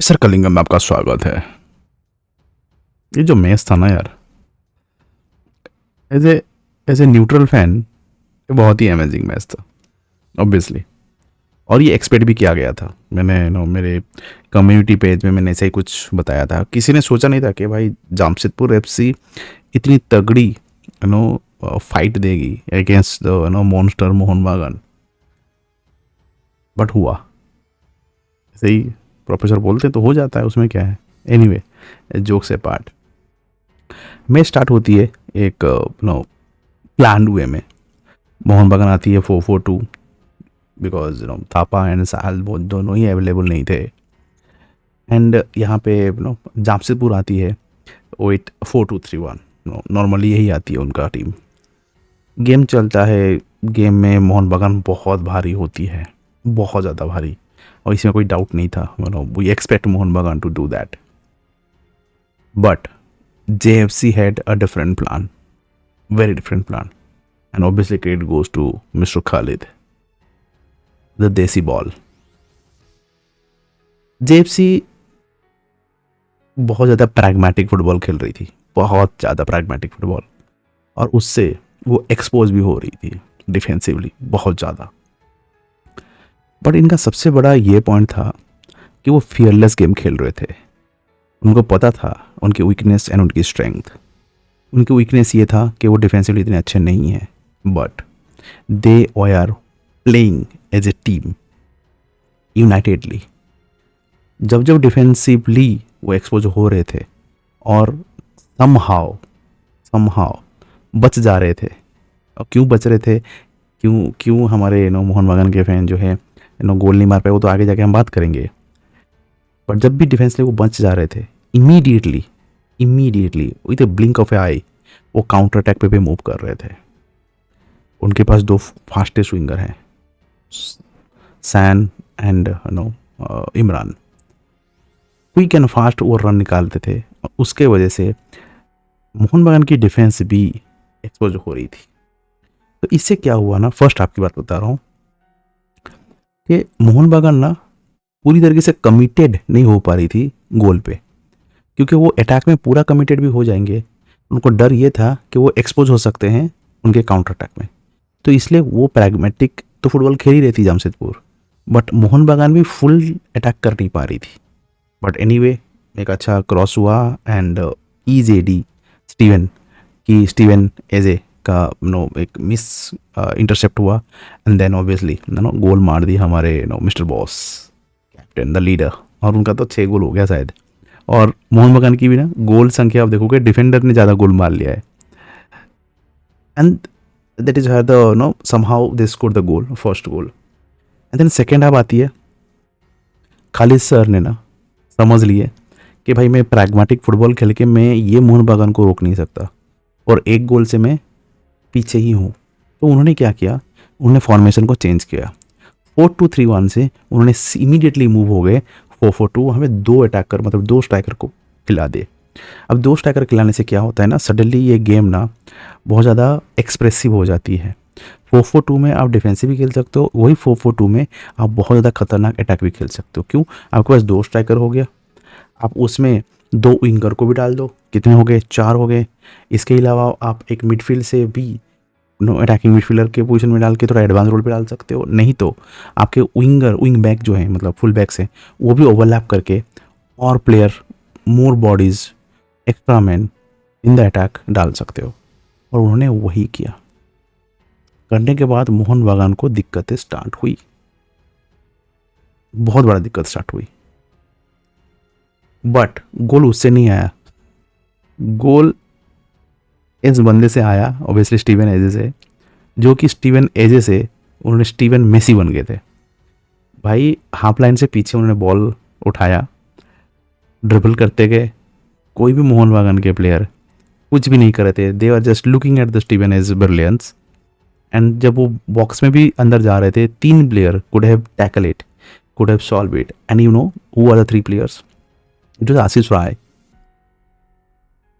Sir कलिंगम में आपका स्वागत है। ये जो मैच था ना यार, एज ए न्यूट्रल फैन, ये बहुत ही अमेजिंग मैच था ऑब्वियसली। और ये एक्सपेक्ट भी किया गया था। मैंने मेरे कम्युनिटी पेज में मैंने ऐसे ही कुछ बताया था। किसी ने सोचा नहीं था कि भाई जामशेदपुर एफसी इतनी तगड़ी फाइट देगी अगेंस्ट द मॉन्स्टर मोहन बागान। बट हुआ ऐसे ही। प्रोफेसर बोलते तो हो जाता है, उसमें क्या है। एनीवे, जोक से पार्ट, मैच स्टार्ट होती है एक प्लान वे में। मोहन बागान आती है 4-4-2, बिकॉज थापा एंड साहल वो दोनों ही अवेलेबल नहीं थे। एंड यहाँ पे जामशेदपुर आती है 4-2-3-1। नॉर्मली यही आती है उनका टीम। गेम चलता है। गेम में मोहन बागान बहुत भारी होती है, बहुत ज़्यादा भारी, और इसमें कोई डाउट नहीं था। We expect Mohun Bagan to do that, but JFC had a different plan, very different plan, and obviously credit goes to Mr. Khalid, the Desi ball. JFC बहुत ज़्यादा प्रैग्मेटिक फुटबॉल खेल रही थी, बहुत ज़्यादा प्रैग्मेटिक फुटबॉल, और उससे वो एक्सपोज भी हो रही थी डिफेंसिवली बहुत ज़्यादा। बट इनका सबसे बड़ा ये पॉइंट था कि वो फियरलेस गेम खेल रहे थे। उनको पता था उनकी वीकनेस एंड उनकी स्ट्रेंथ। उनकी वीकनेस ये था कि वो डिफेंसिवली इतने अच्छे नहीं हैं, but they are playing as a team unitedly. जब जब डिफेंसिवली वो एक्सपोज हो रहे थे और समहाउ बच जा रहे थे। और क्यों बच रहे थे, क्यों क्यों हमारे मोहन बागान के फैन जो है गोल नहीं मार पाए, वो तो आगे जाके हम बात करेंगे। पर जब भी डिफेंसली वो बच जा रहे थे, immediately with a blink of an eye वो काउंटर अटैक पे भी मूव कर रहे थे। उनके पास दो फास्टेस्ट विंगर हैं, सैन and Imran. Quick and fast वो रन निकालते थे, और उसके वजह से मोहन बागान की डिफेंस भी एक्सपोज हो रही थी। तो इससे क्या हुआ ना, फर्स्ट आपकी बात बता रहा हूँ कि मोहन बागान ना पूरी तरीके से कमिटेड नहीं हो पा रही थी गोल पे, क्योंकि वो अटैक में पूरा कमिटेड भी हो जाएंगे, उनको डर ये था कि वो एक्सपोज हो सकते हैं उनके काउंटर अटैक में। तो इसलिए वो प्रैग्मेटिक तो फुटबॉल खेल ही रही थी जामशेदपुर, बट मोहन बागान भी फुल अटैक कर नहीं पा रही थी। बट एनीवे, एक अच्छा क्रॉस हुआ एंड EJD स्टीवन एजे का एक मिस इंटरसेप्ट हुआ, एंड देन ऑब्वियसली गोल मार दी हमारे mister boss, captain, the leader. और उनका तो 6 गोल हो गया शायद। और मोहन बागान की भी ना गोल संख्या आप देखोगे, डिफेंडर ने ज़्यादा गोल मार लिया है। And that is the somehow they score the goal, first goal. And then second half आती है। खालिद सर ने ना समझ लिए कि भाई मैं प्रैग्मेटिक फुटबॉल खेल के मैं ये मोहन बागान को रोक नहीं सकता, और एक गोल से मैं पीछे ही हूँ। तो उन्होंने क्या किया, उन्होंने फॉर्मेशन को चेंज किया। 4-2-3-1 से उन्होंने इमीडिएटली मूव हो गए 4-4-2। हमें 2 अटैकर, मतलब 2 स्ट्राइकर को खिला दे। अब 2 स्ट्राइकर खिलाने से क्या होता है ना, सडनली ये गेम ना बहुत ज़्यादा एक्सप्रेसिव हो जाती है। 4-4-2 में आप डिफेंसिव भी खेल सकते हो, वही 4-4-2 में आप बहुत ज़्यादा खतरनाक अटैक भी खेल सकते हो। क्यों, आपके पास 2 स्ट्राइकर हो गया, आप उसमें 2 विंगर को भी डाल दो, कितने हो गए, 4 हो गए। इसके अलावा आप एक मिडफील्ड से भी अटैकिंग मिडफील्डर के पोजीशन में डाल के थोड़ा एडवांस रोल पे डाल सकते हो। नहीं तो आपके विंग बैक जो है, मतलब फुल बैक से, वो भी ओवरलैप करके और player, more bodies, extra man in the attack डाल सकते हो। और उन्होंने वही किया। करने के बाद मोहन बागान को दिक्कतें स्टार्ट हुई, बहुत बड़ा दिक्कत स्टार्ट हुई। बट गोल उससे नहीं आया, गोल इस बंदे से आया, ऑब्वियसली स्टीवन एजे से, जो कि स्टीवन एजे से उन्होंने स्टीवन मेसी बन गए थे। भाई हाफ लाइन से पीछे उन्होंने बॉल उठाया, ड्रिबल करते गए। कोई भी मोहन बागान के प्लेयर कुछ भी नहीं कर रहे थे, they are just looking at the Steven as brilliance. And जब वो बॉक्स में भी अंदर जा रहे थे, 3 player could have tackle it, could have solve it. And you know who are the 3 players? It was Ashish Rai,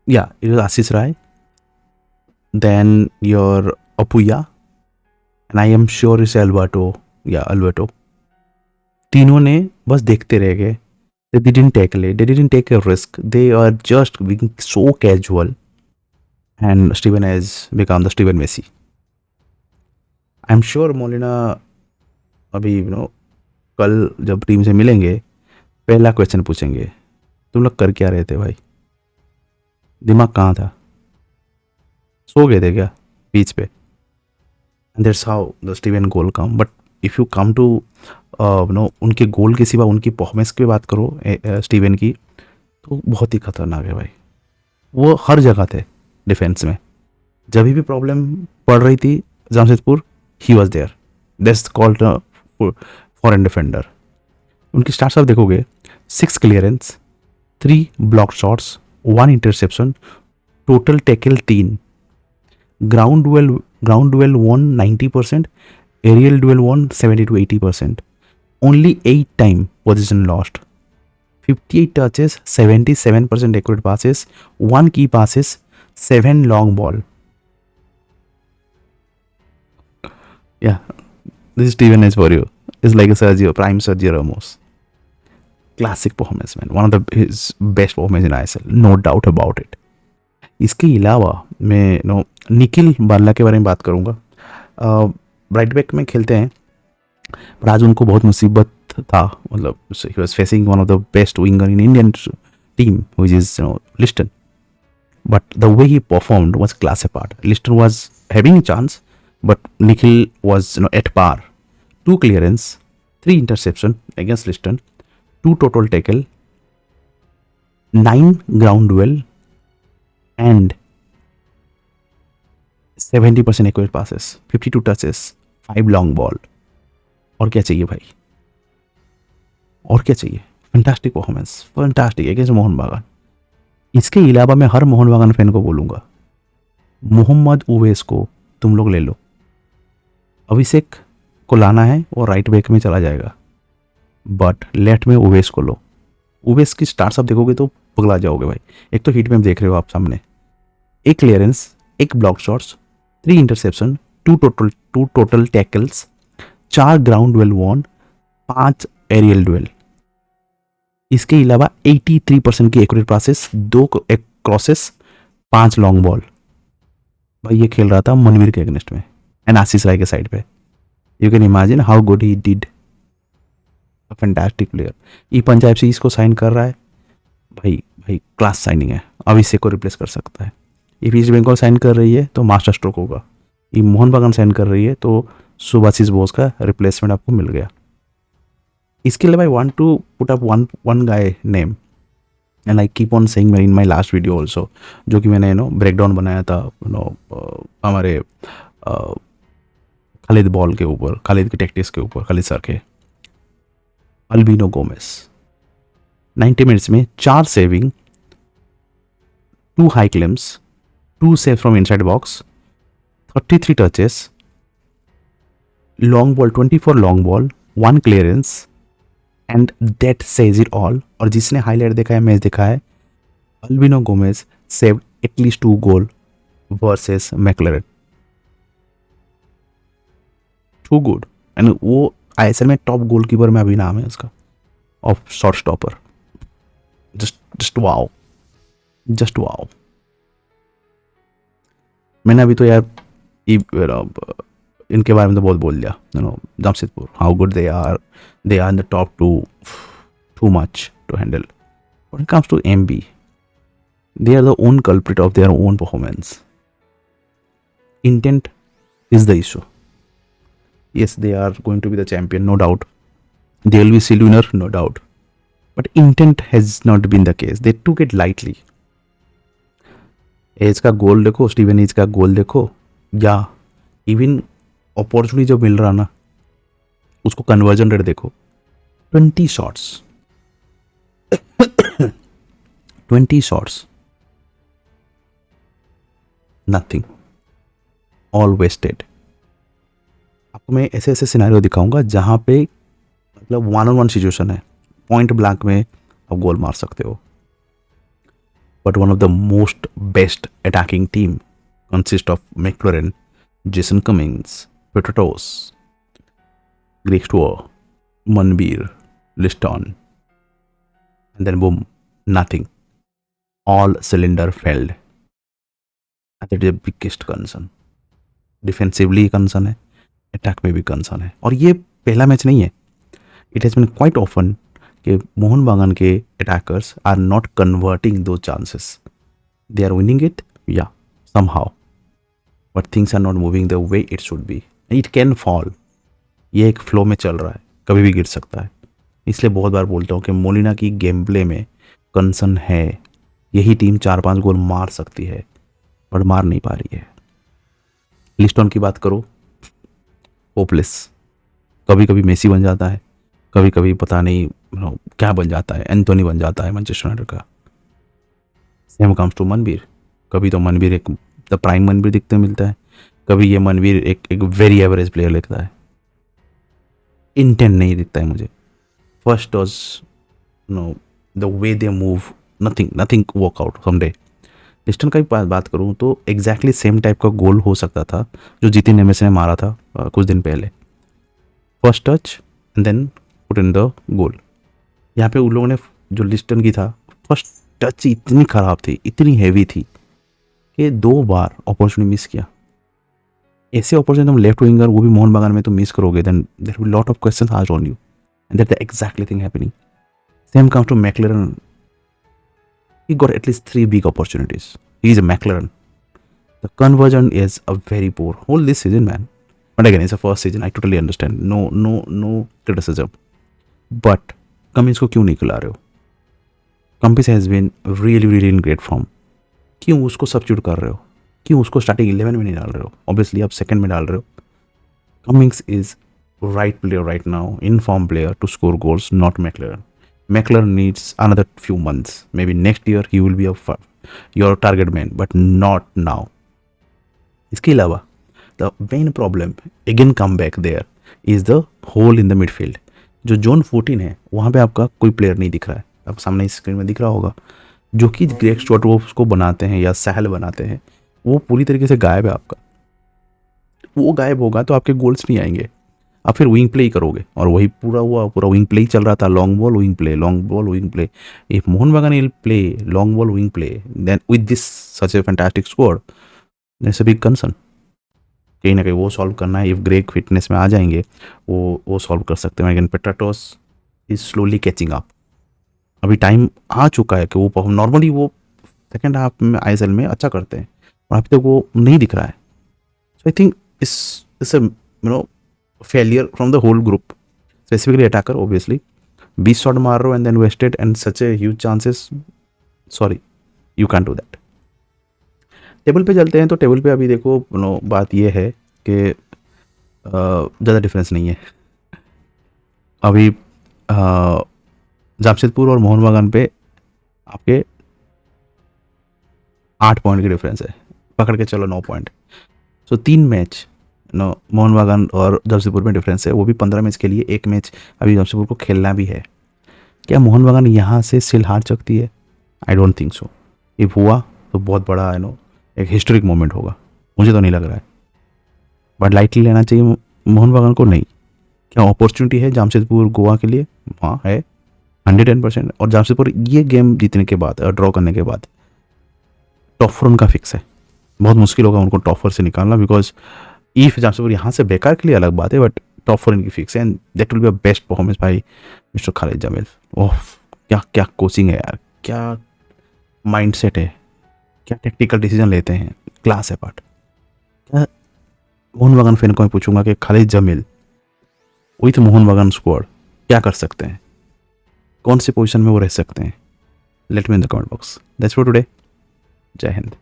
या it was Ashish Rai, then your Apuya, and I am sure is Alberto, या अल्बर्टो। तीनों ने बस देखते रह गए They didn't tackle it. They didn't take a risk. They are just being so casual. And Steven has become the Steven Messi. I'm sure Molina अभी कल जब टीम से मिलेंगे पहला क्वेश्चन पूछेंगे, तुम लोग कर क्या रहे थे भाई, दिमाग कहाँ था, सो गए थे क्या बीच पे. And that's how the Steven goal come. But if you come to उनके गोल के सिवा उनकी परफॉर्मेंस की बात करो स्टीवन की, तो बहुत ही खतरनाक है भाई. वो हर जगह थे डिफेंस में. जब भी प्रॉब्लम पड़ रही थी Jamshedpur, he was there. That's called foreign defender. उनकी स्टार्ट्स आप देखोगे, 6 clearance, 3 block shots, 1 interception, total tackle 3, ground duel won 90%, aerial duel won 70 to 80%, only 8 time position lost, 58 touches, 77% accurate passes, 1 key passes, 7 long ball. Yeah, this is Steven is for you. It's like a prime Sergio Ramos. Classic performance, man. One of his best performance in ISL, no doubt about it. इसके अलावा मैं निखिल बारला के बारे में बात करूँगा. Right back में खेलते हैं, पर आज उनको बहुत मुसीबत था. मतलब he was facing one of the best winger in Indian team which is Liston. But the way he performed was class apart. Liston was having chance, but Nikhil was at par. 2 clearance, 3 interception against Liston, 2 total tackle, 9 ground duel and 70% accurate passes, 52 touches, 5 long ball. और क्या चाहिए भाई, और क्या चाहिए. Fantastic performance, fantastic against Mohan बागान. इसके अलावा मैं हर मोहन बागान फैन को बोलूँगा, मोहम्मद उवैस को तुम लोग ले लो. अभिषेक को लाना है, वो राइट बैक में चला जाएगा, बट लेफ्ट में उवैस को लो. उवैस की स्टार्ट्स आप देखोगे तो पगला जाओगे भाई. एक तो हीट में देख रहे हो आप सामने, 1 clearance, 1 block shots, 3 interception, 2 total tackles, 4 ground duel won, 5 aerial duel. इसके अलावा 83% की accurate passes, 2 crosses, 5 long ball. भाई ये खेल रहा था मनवीर के अगेंस्ट में एंड आशीष राय के साइड पे. You can imagine how good he did. Fantastic player. ई पंजाब से इसको साइन कर रहा है भाई. भाई क्लास साइनिंग है. अभिषेक को रिप्लेस कर सकता है. इफ ईस्ट बंगाल साइन कर रही है तो मास्टर स्ट्रोक होगा. ये मोहन बागान साइन कर रही है तो सुभाषिस बोस का रिप्लेसमेंट आपको मिल गया. इसके लिए I want to put up one guy name and I keep on saying in my last video also, जो कि मैंने ब्रेक डाउन बनाया था हमारे खालिद बॉल के ऊपर, खालिद के टैक्टिक्स के ऊपर, खालिद सर के. अल्बिनो गोमेस 90 मिनट्स में 4 saving, 2 high claims, 2 save from inside box, 33 touches, long ball 24 long ball, 1 clearance, and that says it all. और जिसने हाईलाइट देखा है, मैच देखा है, Albino Gomes saved at least 2 goal versus McLaren. Too good. And वो आईएसएल में टॉप गोलकीपर में अभी नाम है उसका, of short stopper. Just wow, just wow. मैंने अभी तो यार इनके बारे में तो बहुत बोल दिया. Jamshedpur, how good they are in the top 2 much to handle. When it comes to MB, they are the own culprit of their own performance. Intent is the issue. Yes, they are going to be the champion, no doubt. They will be still winner, no doubt. But intent has not been the case. They took it lightly. एज का goal देखो, Steven as का goal देखो, या even opportunity जो मिल रहा ना, उसको कन्वर्जन रेट देखो. 20 shots 20 shots, nothing, all wasted. आपको मैं ऐसे ऐसे सिनेरियो दिखाऊंगा जहाँ पे मतलब 1-on-1 सिचुएशन है, पॉइंट ब्लैंक में आप गोल मार सकते हो. But one of the most best attacking team consist of Maclaren, Jason Cummings, Petratos, Greg Stewart, Manvir, Liston. and then boom, nothing. All cylinder failed. And that is the biggest concern. Defensively concern है, attack में भी concern है, और ये पहला match नहीं है. It has been quite often कि मोहन बागान के अटैकर्स आर नॉट कन्वर्टिंग दो chances. They are winning it, या somehow, but things are not moving the way it should be. It can fall. ये एक फ्लो में चल रहा है, कभी भी गिर सकता है. इसलिए बहुत बार बोलता हूँ कि मोलिना की गेम प्ले में कंसर्न है. यही टीम 4-5 गोल मार सकती है, पर मार नहीं पा रही है. लिस्टन की बात करो, होपलेस. कभी कभी मेसी बन जाता है, कभी कभी पता नहीं क्या बन जाता है, एंथोनी बन जाता है मैनचेस्टर यूनाइटेड का. Same comes to Manvir. कभी तो मनवीर एक द प्राइम मनवीर दिखते मिलता है, कभी ये मनवीर एक वेरी एवरेज प्लेयर लगता है. इंटेंट नहीं दिखता है मुझे. First dodge the way they move, nothing work out someday. Liston का भी बात करूँ तो एग्जैक्टली सेम टाइप का गोल हो सकता था जो जितिन एमएस ने मारा था कुछ दिन पहले. First touch and then put in the goal. यहाँ पे उन लोगों ने जो लिस्टन की था, फर्स्ट टच इतनी ख़राब थी, इतनी हैवी थी कि 2 बार अपॉर्चुनिटी मिस किया. ऐसे अपॉर्चुनिटी तुम लेफ्ट विंगर, वो भी मोहन बागान में, तो मिस करोगे, then there will lot of questions asked on you, and that the exactly thing happening. Same comes to McLaren. He got at least 3 big opportunities. He is a McLaren. The conversion is a very poor whole this season, man. But again, it's a first season. I totally understand. No criticism. But Cummins को क्यों नहीं खिला रहे हो? Cummins has been really in great form. क्यों उसको substitute कर रहे हो? क्यों उसको स्टार्टिंग 11 में नहीं डाल रहे हो? Obviously आप सेकंड में डाल रहे हो. Cummins is right player right now, in form player to score goals, not McLaren. McLaren needs another few months. Maybe next year he will be your target man, but not now. इसके अलावा the main problem again come back there is the hole in the midfield. जो zone 14 है वहाँ पे आपका कोई player नहीं दिख रहा है. अब सामने स्क्रीन में दिख रहा होगा, जो कि ग्रेग स्टुअर्ट वो उसको बनाते हैं या सहल बनाते हैं, वो पूरी तरीके से गायब है आपका. वो गायब होगा तो आपके गोल्स नहीं आएंगे. आप फिर विंग प्ले ही करोगे, और वही पूरा विंग प्ले ही चल रहा था. Long ball wing play. If Mohan Bagan will play long ball wing play then with this such a fantastic score, that's a big concern. कहीं ना कहीं वो सॉल्व करना है. इफ ग्रेग फिटनेस में आ जाएंगे वो सॉल्व कर सकते हैं. Again Petratos is slowly catching up. अभी टाइम आ चुका है कि वो नॉर्मली वो सेकेंड हाफ में आईएसएल में अच्छा करते हैं, और अभी तक वो नहीं दिख रहा है. सो आई थिंक इस failure from the whole group, specifically attacker. Obviously 20 shot मार रहे हो and then wasted and such a huge chances. Sorry, you can't do that. Table पे चलते हैं. तो टेबल पे अभी देखो बात ये है कि ज़्यादा डिफरेंस नहीं है अभी. जामशेदपुर और मोहन बागान पे आपके 8 पॉइंट की डिफरेंस है, पकड़ के चलो 9 पॉइंट. सो 3 मैच मोहन बागान और जमशेदपुर में डिफरेंस है, वो भी 15 मैच के लिए. 1 मैच अभी जमशेदपुर को खेलना भी है. क्या मोहन बागान यहाँ से सिल हार सकती है? I don't think so. If हुआ तो बहुत बड़ा एक हिस्टोरिक मोमेंट होगा. मुझे तो नहीं लग रहा है, बट लाइटली लेना चाहिए मोहन बागान को. नहीं, क्या अपॉर्चुनिटी है जामशेदपुर गोवा के लिए? हाँ है, 110%. और जामशेदपुर ये गेम जीतने के बाद, ड्रॉ करने के बाद, टॉप 4 उनका फिक्स है. बहुत मुश्किल होगा उनको टॉप 4 से निकालना, बिकॉज ईफ जामशेदपुर यहाँ से बेकार के लिए अलग बात है, बट टॉप 4 इनकी फिक्स है. And that will be a best performance by mister Khalid Jamil. Oh, क्या कोचिंग है यार, क्या माइंडसेट है, क्या टेक्निकल डिसीजन लेते हैं, क्लास है पार्ट. क्या मोहन बागान फैन को मैं पूछूंगा कि खालिद जमील विथ मोहन बागान स्क्वाड क्या कर सकते हैं, कौन सी पोजीशन में वो रह सकते हैं? Let me in the comment box. That's for today. जय हिंद.